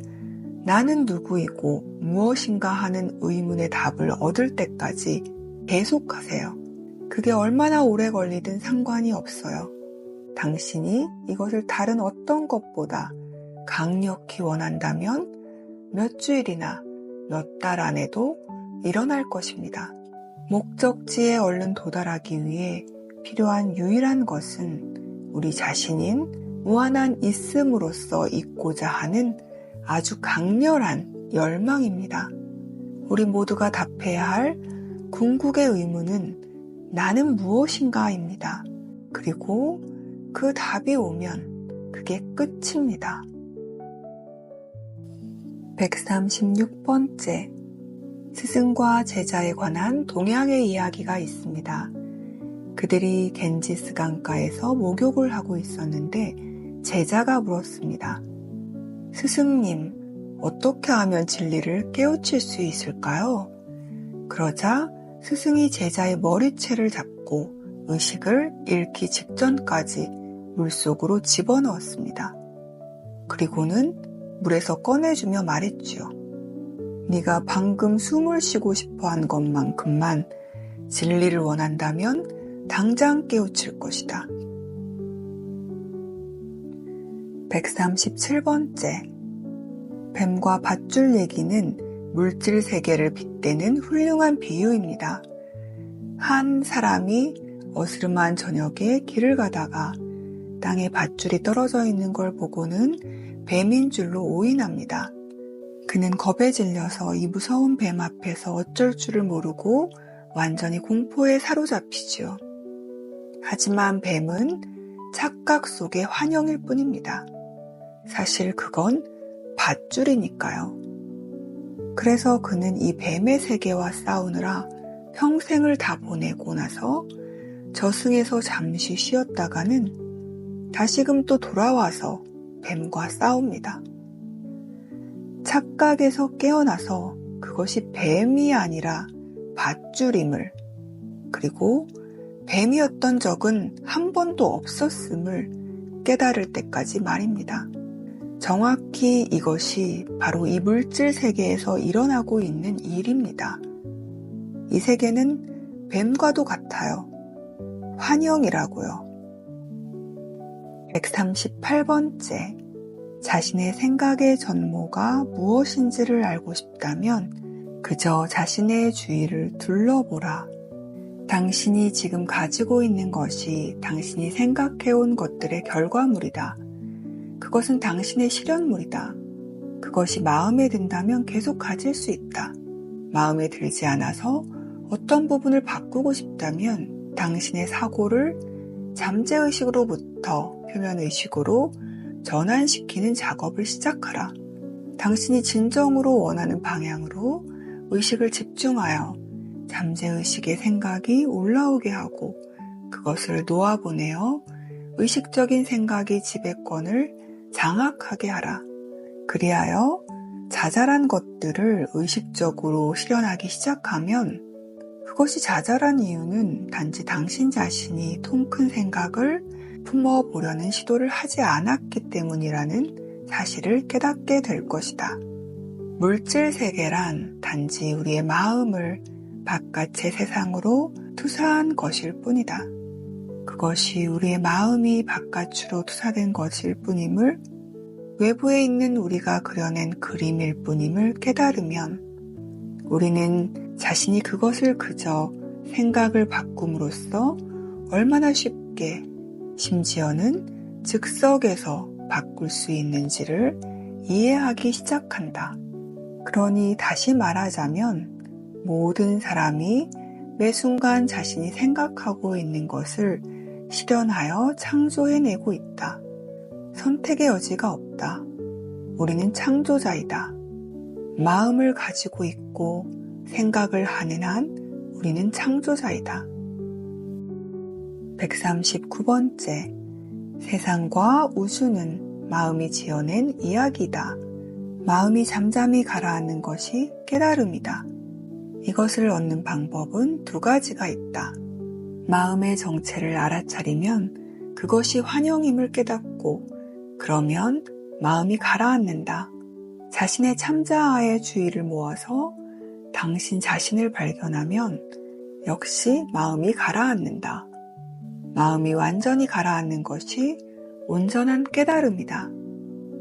S1: 나는 누구이고 무엇인가 하는 의문의 답을 얻을 때까지 계속하세요. 그게 얼마나 오래 걸리든 상관이 없어요. 당신이 이것을 다른 어떤 것보다 강력히 원한다면 몇 주일이나 몇 달 안에도 일어날 것입니다. 목적지에 얼른 도달하기 위해 필요한 유일한 것은 우리 자신인 무한한 있음으로써 있고자 하는 아주 강렬한 열망입니다. 우리 모두가 답해야 할 궁극의 의문은 나는 무엇인가입니다. 그리고 그 답이 오면 그게 끝입니다. 136번째, 스승과 제자에 관한 동양의 이야기가 있습니다. 그들이 겐지스 강가에서 목욕을 하고 있었는데 제자가 물었습니다. 스승님, 어떻게 하면 진리를 깨우칠 수 있을까요? 그러자 스승이 제자의 머리채를 잡고 의식을 잃기 직전까지 물속으로 집어넣었습니다. 그리고는 물에서 꺼내주며 말했지요. 네가 방금 숨을 쉬고 싶어 한 것만큼만 진리를 원한다면 당장 깨우칠 것이다. 137번째, 뱀과 밧줄 얘기는 물질 세계를 빗대는 훌륭한 비유입니다. 한 사람이 어스름한 저녁에 길을 가다가 땅에 밧줄이 떨어져 있는 걸 보고는 뱀인 줄로 오인합니다. 그는 겁에 질려서 이 무서운 뱀 앞에서 어쩔 줄을 모르고 완전히 공포에 사로잡히지요. 하지만 뱀은 착각 속의 환영일 뿐입니다. 사실 그건 밧줄이니까요. 그래서 그는 이 뱀의 세계와 싸우느라 평생을 다 보내고 나서 저승에서 잠시 쉬었다가는 다시금 또 돌아와서 뱀과 싸웁니다. 착각에서 깨어나서 그것이 뱀이 아니라 밧줄임을, 그리고 뱀이었던 적은 한 번도 없었음을 깨달을 때까지 말입니다. 정확히 이것이 바로 이 물질 세계에서 일어나고 있는 일입니다. 이 세계는 뱀과도 같아요. 환영이라고요. 138번째. 자신의 생각의 전모가 무엇인지를 알고 싶다면 그저 자신의 주위를 둘러보라. 당신이 지금 가지고 있는 것이 당신이 생각해온 것들의 결과물이다. 그것은 당신의 실현물이다. 그것이 마음에 든다면 계속 가질 수 있다. 마음에 들지 않아서 어떤 부분을 바꾸고 싶다면 당신의 사고를 잠재의식으로부터 표면의식으로 전환시키는 작업을 시작하라. 당신이 진정으로 원하는 방향으로 의식을 집중하여 잠재의식의 생각이 올라오게 하고 그것을 놓아보내어 의식적인 생각이 지배권을 장악하게 하라. 그리하여 자잘한 것들을 의식적으로 실현하기 시작하면 그것이 자잘한 이유는 단지 당신 자신이 통 큰 생각을 품어보려는 시도를 하지 않았기 때문이라는 사실을 깨닫게 될 것이다. 물질 세계란 단지 우리의 마음을 바깥의 세상으로 투사한 것일 뿐이다. 그것이 우리의 마음이 바깥으로 투사된 것일 뿐임을, 외부에 있는 우리가 그려낸 그림일 뿐임을 깨달으면 우리는 자신이 그것을 그저 생각을 바꿈으로써 얼마나 쉽게, 심지어는 즉석에서 바꿀 수 있는지를 이해하기 시작한다. 그러니 다시 말하자면 모든 사람이 매 순간 자신이 생각하고 있는 것을 실현하여 창조해내고 있다. 선택의 여지가 없다. 우리는 창조자이다. 마음을 가지고 있고 생각을 하는 한 우리는 창조자이다. 139번째. 세상과 우주는 마음이 지어낸 이야기다. 마음이 잠잠히 가라앉는 것이 깨달음이다. 이것을 얻는 방법은 두 가지가 있다. 마음의 정체를 알아차리면 그것이 환영임을 깨닫고 그러면 마음이 가라앉는다. 자신의 참자아의 주의를 모아서 당신 자신을 발견하면 역시 마음이 가라앉는다. 마음이 완전히 가라앉는 것이 온전한 깨달음이다.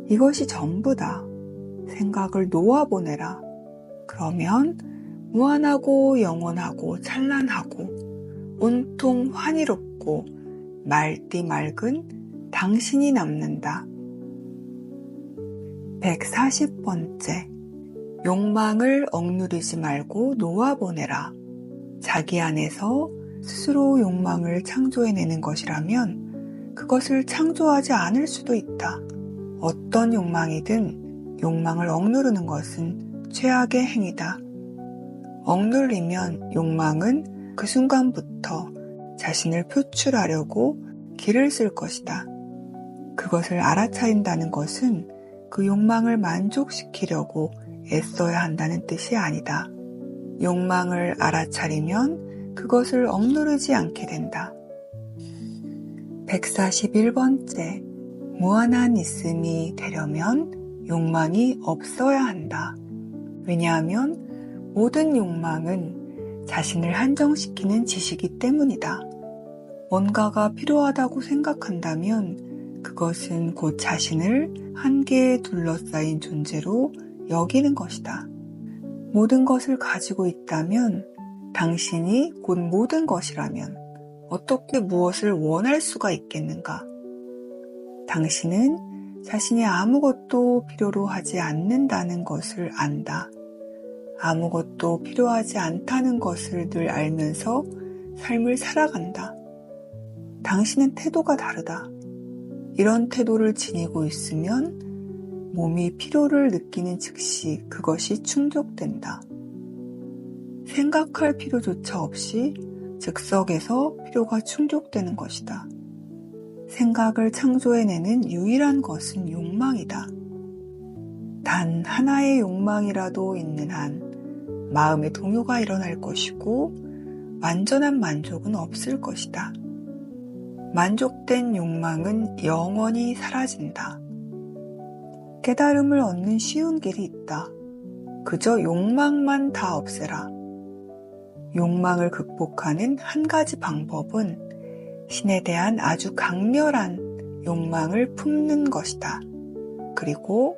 S1: 이것이 전부다. 생각을 놓아보내라. 그러면 무한하고 영원하고 찬란하고 온통 환희롭고 맑디 맑은 당신이 남는다. 140번째. 욕망을 억누르지 말고 놓아보내라. 자기 안에서 스스로 욕망을 창조해내는 것이라면 그것을 창조하지 않을 수도 있다. 어떤 욕망이든 욕망을 억누르는 것은 최악의 행위다. 억눌리면 욕망은 그 순간부터 자신을 표출하려고 길을 쓸 것이다. 그것을 알아차린다는 것은 그 욕망을 만족시키려고 애써야 한다는 뜻이 아니다. 욕망을 알아차리면 그것을 억누르지 않게 된다. 141번째. 무한한 있음이 되려면 욕망이 없어야 한다. 왜냐하면 모든 욕망은 자신을 한정시키는 짓이기 때문이다. 뭔가가 필요하다고 생각한다면 그것은 곧 자신을 한계에 둘러싸인 존재로 여기는 것이다. 모든 것을 가지고 있다면 당신이 곧 모든 것이라면 어떻게 무엇을 원할 수가 있겠는가? 당신은 자신이 아무것도 필요로 하지 않는다는 것을 안다. 아무것도 필요하지 않다는 것을 늘 알면서 삶을 살아간다. 당신은 태도가 다르다. 이런 태도를 지니고 있으면 몸이 피로를 느끼는 즉시 그것이 충족된다. 생각할 필요조차 없이 즉석에서 피로가 충족되는 것이다. 생각을 창조해내는 유일한 것은 욕망이다. 단 하나의 욕망이라도 있는 한 마음의 동요가 일어날 것이고 완전한 만족은 없을 것이다. 만족된 욕망은 영원히 사라진다. 깨달음을 얻는 쉬운 길이 있다. 그저 욕망만 다 없애라. 욕망을 극복하는 한 가지 방법은 신에 대한 아주 강렬한 욕망을 품는 것이다. 그리고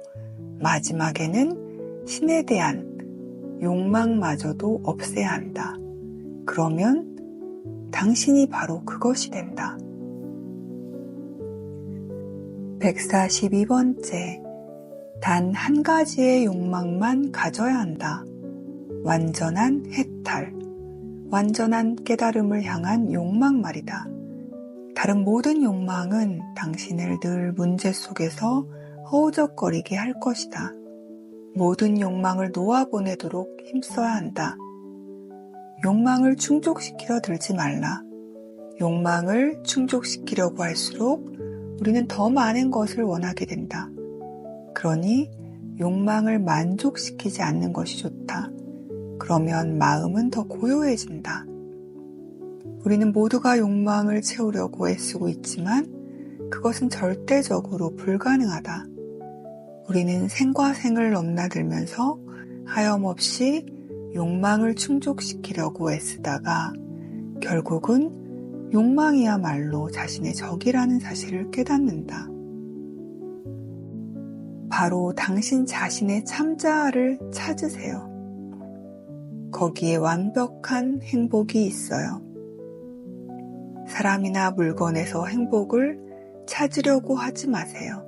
S1: 마지막에는 신에 대한 욕망마저도 없애야 한다. 그러면 당신이 바로 그것이 된다. 142번째, 단 한 가지의 욕망만 가져야 한다. 완전한 해탈, 완전한 깨달음을 향한 욕망 말이다. 다른 모든 욕망은 당신을 늘 문제 속에서 허우적거리게 할 것이다. 모든 욕망을 놓아보내도록 힘써야 한다. 욕망을 충족시키려 들지 말라. 욕망을 충족시키려고 할수록 우리는 더 많은 것을 원하게 된다. 그러니 욕망을 만족시키지 않는 것이 좋다. 그러면 마음은 더 고요해진다. 우리는 모두가 욕망을 채우려고 애쓰고 있지만 그것은 절대적으로 불가능하다. 우리는 생과 생을 넘나들면서 하염없이 욕망을 충족시키려고 애쓰다가 결국은 욕망이야말로 자신의 적이라는 사실을 깨닫는다. 바로 당신 자신의 참자아를 찾으세요. 거기에 완벽한 행복이 있어요. 사람이나 물건에서 행복을 찾으려고 하지 마세요.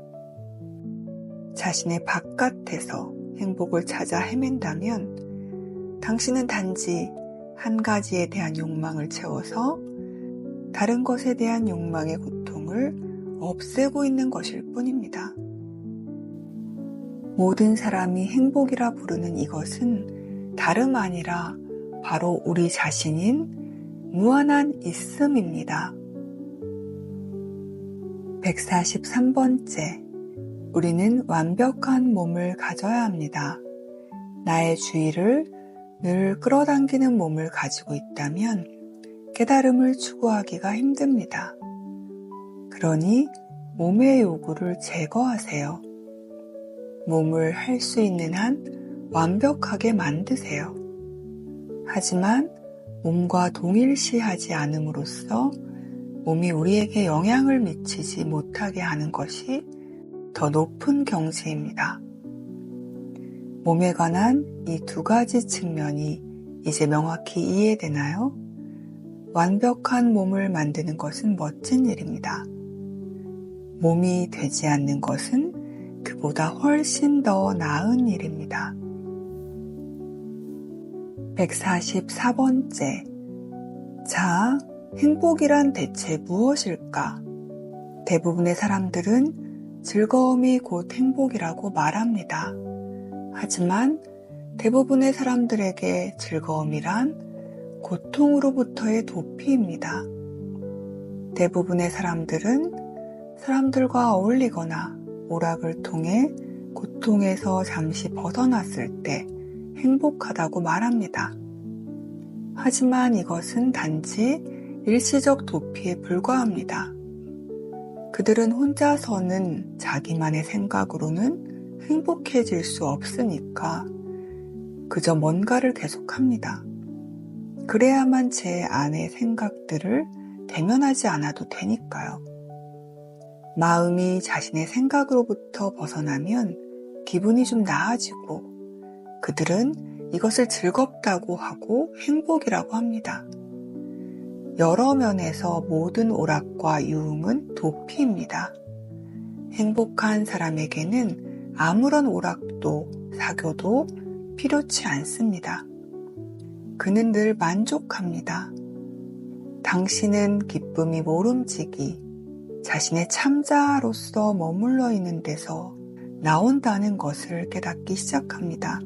S1: 자신의 바깥에서 행복을 찾아 헤맨다면 당신은 단지 한 가지에 대한 욕망을 채워서 다른 것에 대한 욕망의 고통을 없애고 있는 것일 뿐입니다. 모든 사람이 행복이라 부르는 이것은 다름 아니라 바로 우리 자신인 무한한 있음입니다. 143번째, 우리는 완벽한 몸을 가져야 합니다. 나의 주의를 늘 끌어당기는 몸을 가지고 있다면 깨달음을 추구하기가 힘듭니다. 그러니 몸의 요구를 제거하세요. 몸을 할 수 있는 한 완벽하게 만드세요. 하지만 몸과 동일시하지 않음으로써 몸이 우리에게 영향을 미치지 못하게 하는 것이 더 높은 경지입니다. 몸에 관한 이 두 가지 측면이 이제 명확히 이해되나요? 완벽한 몸을 만드는 것은 멋진 일입니다. 몸이 되지 않는 것은 그보다 훨씬 더 나은 일입니다. 144번째, 자, 행복이란 대체 무엇일까? 대부분의 사람들은 즐거움이 곧 행복이라고 말합니다. 하지만 대부분의 사람들에게 즐거움이란 고통으로부터의 도피입니다. 대부분의 사람들은 사람들과 어울리거나 오락을 통해 고통에서 잠시 벗어났을 때 행복하다고 말합니다. 하지만 이것은 단지 일시적 도피에 불과합니다. 그들은 혼자서는 자기만의 생각으로는 행복해질 수 없으니까 그저 뭔가를 계속합니다. 그래야만 제 안의 생각들을 대면하지 않아도 되니까요. 마음이 자신의 생각으로부터 벗어나면 기분이 좀 나아지고 그들은 이것을 즐겁다고 하고 행복이라고 합니다. 여러 면에서 모든 오락과 유흥은 도피입니다. 행복한 사람에게는 아무런 오락도 사교도 필요치 않습니다. 그는 늘 만족합니다. 당신은 기쁨이 모름지기 자신의 참자로서 머물러 있는 데서 나온다는 것을 깨닫기 시작합니다.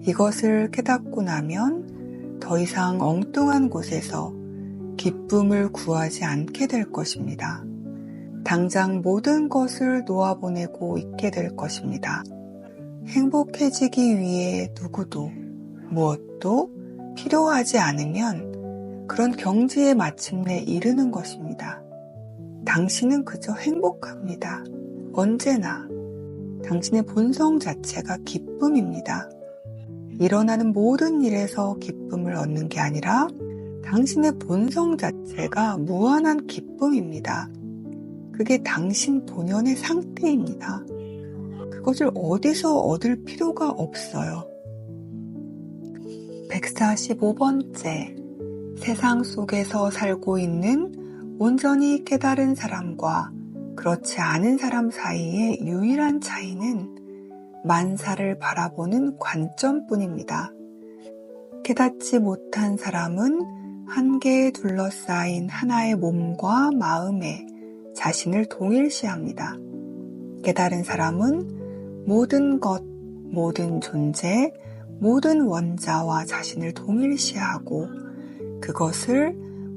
S1: 이것을 깨닫고 나면 더 이상 엉뚱한 곳에서 기쁨을 구하지 않게 될 것입니다. 당장 모든 것을 놓아보내고 있게 될 것입니다. 행복해지기 위해 누구도 무엇도 필요하지 않으면 그런 경지에 마침내 이르는 것입니다. 당신은 그저 행복합니다. 언제나 당신의 본성 자체가 기쁨입니다. 일어나는 모든 일에서 기쁨을 얻는 게 아니라 당신의 본성 자체가 무한한 기쁨입니다. 그게 당신 본연의 상태입니다. 그것을 어디서 얻을 필요가 없어요. 145번째, 세상 속에서 살고 있는 온전히 깨달은 사람과 그렇지 않은 사람 사이의 유일한 차이는 만사를 바라보는 관점뿐입니다. 깨닫지 못한 사람은 한계에 둘러싸인 하나의 몸과 마음에 자신을 동일시합니다. 깨달은 사람은 모든 것, 모든 존재, 모든 원자와 자신을 동일시하고 그것을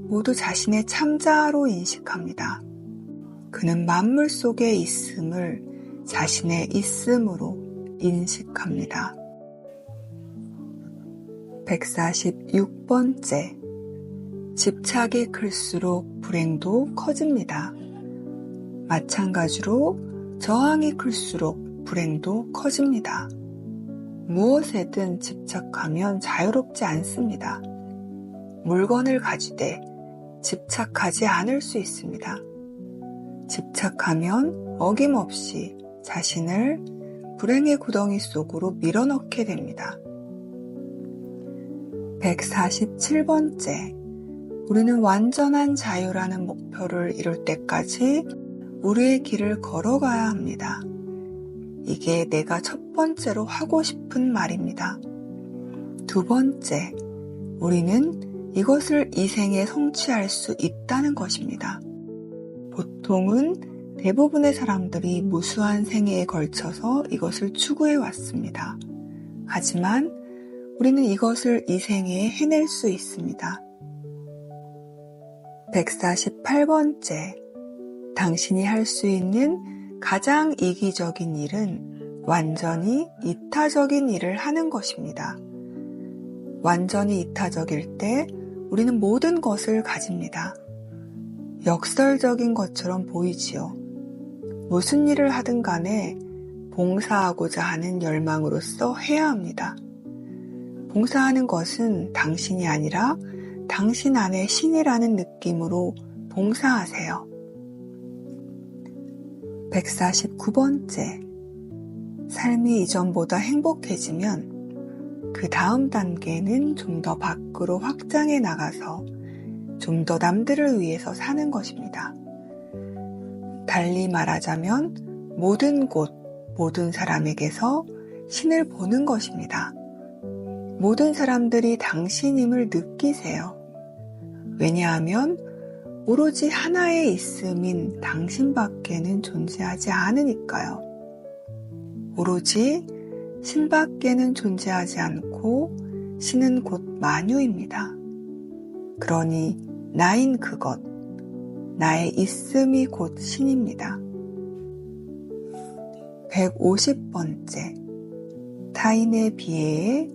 S1: 모두 자신의 참자로 인식합니다. 그는 만물 속에 있음을 자신의 있음으로 인식합니다. 146번째, 집착이 클수록 불행도 커집니다. 마찬가지로 저항이 클수록 불행도 커집니다. 무엇에든 집착하면 자유롭지 않습니다. 물건을 가지되 집착하지 않을 수 있습니다. 집착하면 어김없이 자신을 불행의 구덩이 속으로 밀어넣게 됩니다. 147번째, 우리는 완전한 자유라는 목표를 이룰 때까지 우리의 길을 걸어가야 합니다. 이게 내가 첫 번째로 하고 싶은 말입니다. 두 번째, 우리는 이것을 이 생에 성취할 수 있다는 것입니다. 보통은 대부분의 사람들이 무수한 생애에 걸쳐서 이것을 추구해 왔습니다. 하지만 우리는 이것을 이 생애에 해낼 수 있습니다. 148번째, 당신이 할 수 있는 가장 이기적인 일은 완전히 이타적인 일을 하는 것입니다. 완전히 이타적일 때 우리는 모든 것을 가집니다. 역설적인 것처럼 보이지요. 무슨 일을 하든 간에 봉사하고자 하는 열망으로서 해야 합니다. 봉사하는 것은 당신이 아니라 당신 안에 신이라는 느낌으로 봉사하세요. 149번째, 삶이 이전보다 행복해지면 그 다음 단계는 좀 더 밖으로 확장해 나가서 좀 더 남들을 위해서 사는 것입니다. 달리 말하자면 모든 곳, 모든 사람에게서 신을 보는 것입니다. 모든 사람들이 당신임을 느끼세요. 왜냐하면 오로지 하나의 있음인 당신밖에는 존재하지 않으니까요. 오로지 신밖에는 존재하지 않고 신은 곧 만유입니다. 그러니 나인 그것, 나의 있음이 곧 신입니다. 150번째, 타인의 비애에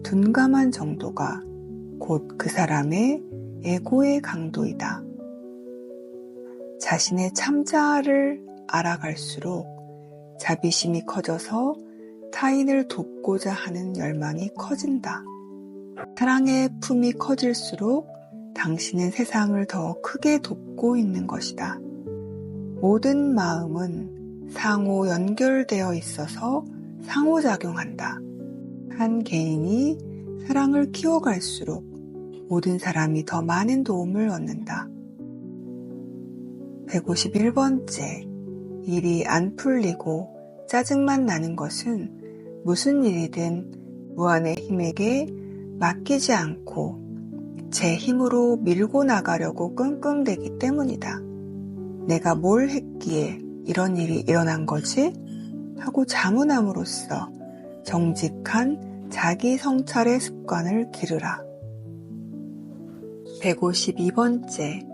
S1: 둔감한 정도가 곧 그 사람의 에고의 강도이다. 자신의 참자아를 알아갈수록 자비심이 커져서 타인을 돕고자 하는 열망이 커진다. 사랑의 품이 커질수록 당신은 세상을 더 크게 돕고 있는 것이다. 모든 마음은 상호 연결되어 있어서 상호작용한다. 한 개인이 사랑을 키워갈수록 모든 사람이 더 많은 도움을 얻는다. 151번째, 일이 안 풀리고 짜증만 나는 것은 무슨 일이든 무한의 힘에게 맡기지 않고 제 힘으로 밀고 나가려고 끙끙대기 때문이다. 내가 뭘 했기에 이런 일이 일어난 거지? 하고 자문함으로써 정직한 자기 성찰의 습관을 기르라. 152번째,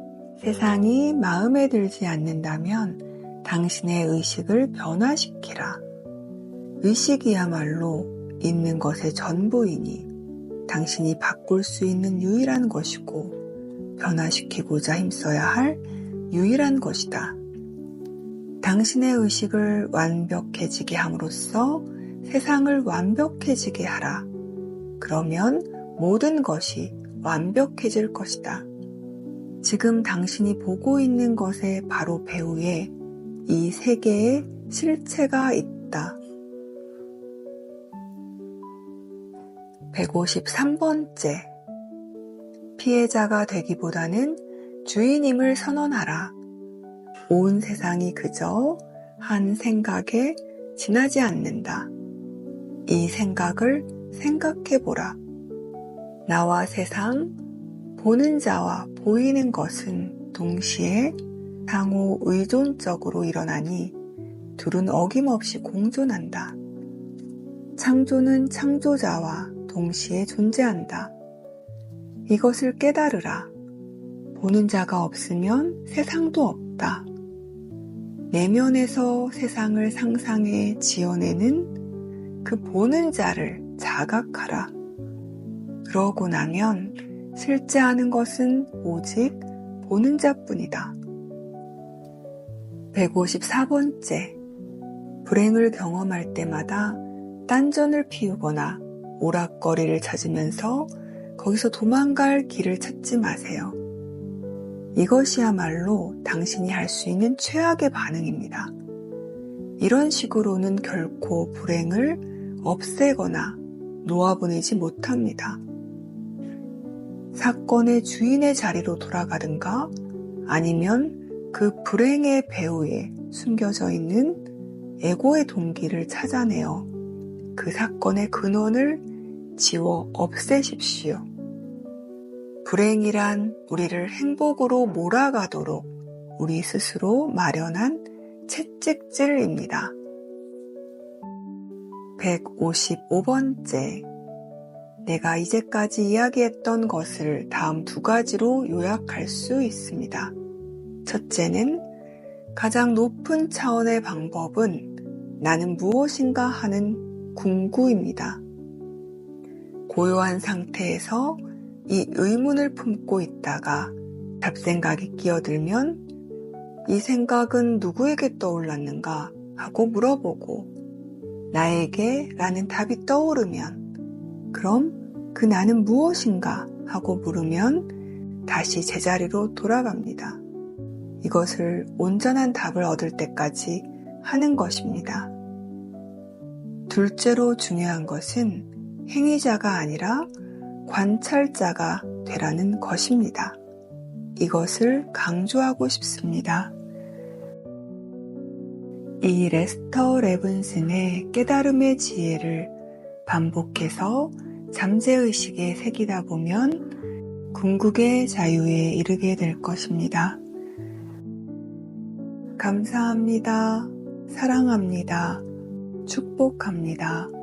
S1: 세상이 마음에 들지 않는다면 당신의 의식을 변화시키라. 의식이야말로 있는 것의 전부이니 당신이 바꿀 수 있는 유일한 것이고 변화시키고자 힘써야 할 유일한 것이다. 당신의 의식을 완벽해지게 함으로써 세상을 완벽해지게 하라. 그러면 모든 것이 완벽해질 것이다. 지금 당신이 보고 있는 것의 바로 배후에 이 세계의 실체가 있다. 153번째. 피해자가 되기보다는 주인임을 선언하라. 온 세상이 그저 한 생각에 지나지 않는다. 이 생각을 생각해보라. 나와 세상, 보는 자와 보이는 것은 동시에 상호 의존적으로 일어나니 둘은 어김없이 공존한다. 창조는 창조자와 동시에 존재한다. 이것을 깨달으라. 보는 자가 없으면 세상도 없다. 내면에서 세상을 상상해 지어내는 그 보는 자를 자각하라. 그러고 나면 실제하는 것은 오직 보는 자뿐이다. 154번째. 불행을 경험할 때마다 딴전을 피우거나 오락거리를 찾으면서 거기서 도망갈 길을 찾지 마세요. 이것이야말로 당신이 할 수 있는 최악의 반응입니다. 이런 식으로는 결코 불행을 없애거나 놓아보내지 못합니다. 사건의 주인의 자리로 돌아가든가 아니면 그 불행의 배후에 숨겨져 있는 에고의 동기를 찾아내어 그 사건의 근원을 지워 없애십시오. 불행이란 우리를 행복으로 몰아가도록 우리 스스로 마련한 채찍질입니다. 155번째. 내가 이제까지 이야기했던 것을 다음 두 가지로 요약할 수 있습니다. 첫째는 가장 높은 차원의 방법은 나는 무엇인가 하는 궁구입니다. 고요한 상태에서 이 의문을 품고 있다가 잡생각이 끼어들면 이 생각은 누구에게 떠올랐는가 하고 물어보고 나에게 라는 답이 떠오르면 그럼 그 나는 무엇인가 하고 물으면 다시 제자리로 돌아갑니다. 이것을 온전한 답을 얻을 때까지 하는 것입니다. 둘째로 중요한 것은 행위자가 아니라 관찰자가 되라는 것입니다. 이것을 강조하고 싶습니다. 이 레스터 레븐슨의 깨달음의 지혜를 반복해서 잠재의식에 새기다 보면 궁극의 자유에 이르게 될 것입니다. 감사합니다. 사랑합니다. 축복합니다.